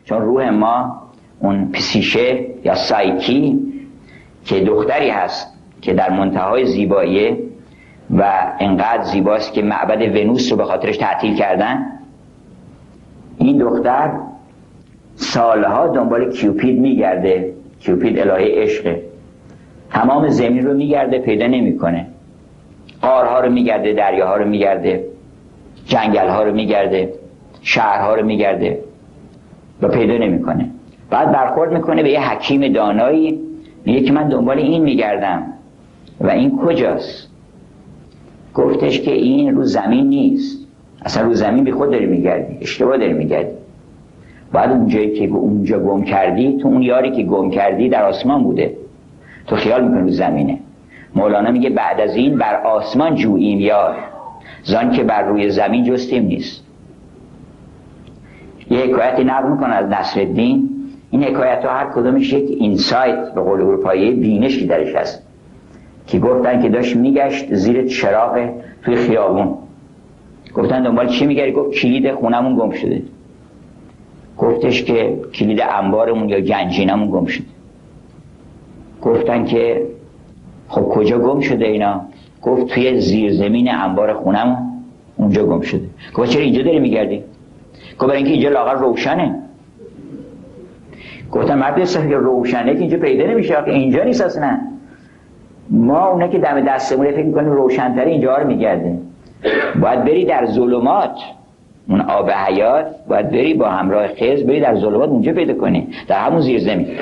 چون روح ما اون پسیشه یا سایکی که دختری هست که در منتهای زیباییه و انقدر زیباست که معبد ونوس رو به خاطرش تعطیل کردن، این دختر سالها دنبال کیوپید میگرده. کیوپید الهی عشقه، تمام زمین رو میگرده پیدا نمیکنه، غارها رو میگرده، دریاها رو میگرده، جنگلها رو میگرده، شهرها رو میگرده و پیدا نمیکنه. بعد برخورد میکنه به یه حکیم دانایی، میگه که من دنبال این میگردم و این کجاست؟ گفتش که این رو زمین نیست، اصلا رو زمین بی خود داری میگردی، اشتباه داری میگردی. بعد اونجایی که اونجا گم کردی، تو اون یاری که گم کردی در آسمان بوده، تو خیال میکنی رو زمینه. مولانا میگه بعد از این بر آسمان جوییم یار، زان که بر روی زمین جستیم نیست. یه حکایتی نقل میکنه از نصرالدین. این حکایت ها هر کدومش یک اینسایت به قول اروپایی بینشی درش هست، که گفتن که داشت میگشت زیر چراغ توی خیابون. گفتن دنبال چی میگردی؟ گفت کلید خونمون گم شده. گفتش که کلید انبارمون یا گنجینمون گم شده. گفتن که خب کجا گم شده اینا؟ گفت توی زیرزمین انبار خونمون اونجا گم شده. گفت چرا اینجا داری میگردی؟ گفت برای اینکه اینجا لاغر روشنه. گفتن مرد که روشنه که اینجا پیدا نمیشه، آخه اینجا نیست اصلا. ما اونا که دم دستمون فکر میکنیم روشن‌تره، اینجا رو میگرده. باید بری در ظلمات، اون آب حیات باید بری با همراه خضر، بری در ظلمات اونجا پیدا کنی، در همون زیر زمین.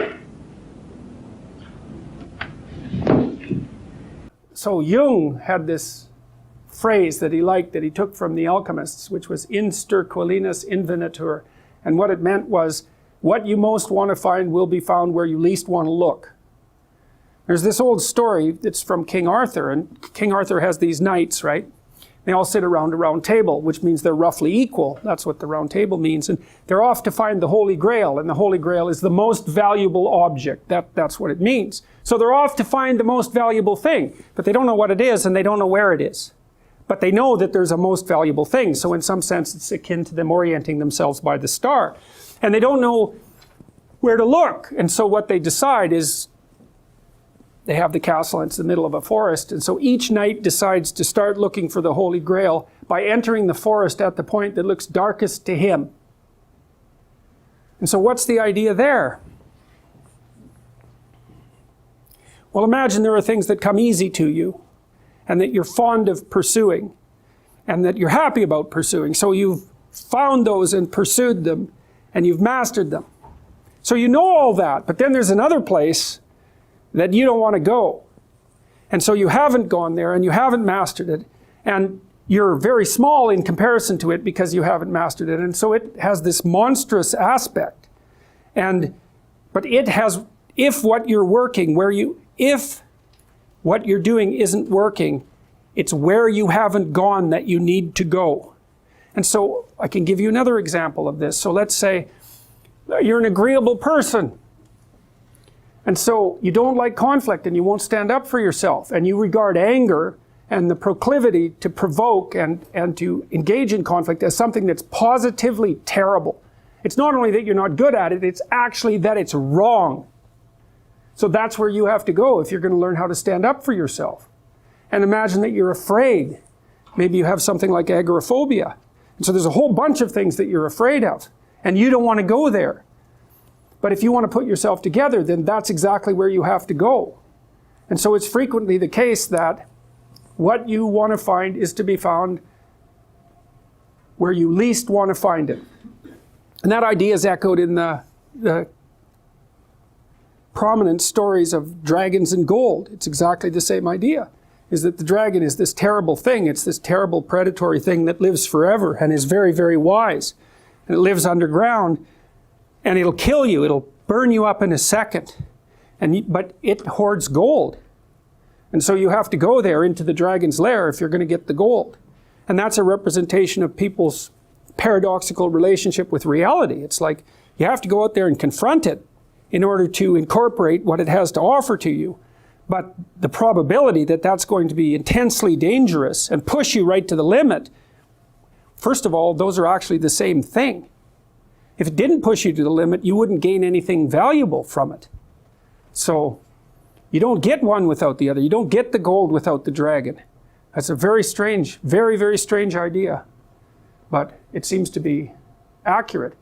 So Jung had this phrase that he liked, that he took from the alchemists, which was in sterquilinis invenitur. And what it meant was, what you most want to find will be found where you least want to look. There's this old story that's from King Arthur, and King Arthur has these knights, right? They all sit around a round table, which means they're roughly equal. That's what the round table means. And they're off to find the Holy Grail, and the Holy Grail is the most valuable object. That's what it means. So they're off to find the most valuable thing, but they don't know what it is, and they don't know where it is. But they know that there's a most valuable thing, so in some sense it's akin to them orienting themselves by the star. And they don't know where to look, and so what they decide is, they have the castle and it's the middle of a forest, and so each knight decides to start looking for the Holy Grail by entering the forest at the point that looks darkest to him. And so what's the idea there? Well, imagine there are things that come easy to you and that you're fond of pursuing and that you're happy about pursuing. So you've found those and pursued them and you've mastered them. So you know all that, but then there's another place that you don't want to go. And so you haven't gone there and you haven't mastered it, and you're very small in comparison to it because you haven't mastered it. And so it has this monstrous aspect. But it has, if what you're doing isn't working, it's where you haven't gone that you need to go. And so I can give you another example of this. So let's say you're an agreeable person. And so you don't like conflict and you won't stand up for yourself, and you regard anger and the proclivity to provoke and to engage in conflict as something that's positively terrible. It's not only that you're not good at it, it's actually that it's wrong. So that's where you have to go if you're going to learn how to stand up for yourself. And imagine that you're afraid. Maybe you have something like agoraphobia. And so there's a whole bunch of things that you're afraid of, and you don't want to go there. But if you want to put yourself together, then that's exactly where you have to go. And so it's frequently the case that what you want to find is to be found where you least want to find it. And that idea is echoed in the prominent stories of dragons and gold. It's exactly the same idea, is that the dragon is this terrible thing. It's this terrible predatory thing that lives forever and is very, very wise. And it lives underground. And it'll kill you. It'll burn you up in a second. But it hoards gold. And so you have to go there into the dragon's lair if you're going to get the gold. And that's a representation of people's paradoxical relationship with reality. It's like you have to go out there and confront it in order to incorporate what it has to offer to you. But the probability that that's going to be intensely dangerous and push you right to the limit, first of all, those are actually the same thing. If it didn't push you to the limit, you wouldn't gain anything valuable from it. So you don't get one without the other. You don't get the gold without the dragon. That's a very strange, very, very strange idea. But it seems to be accurate.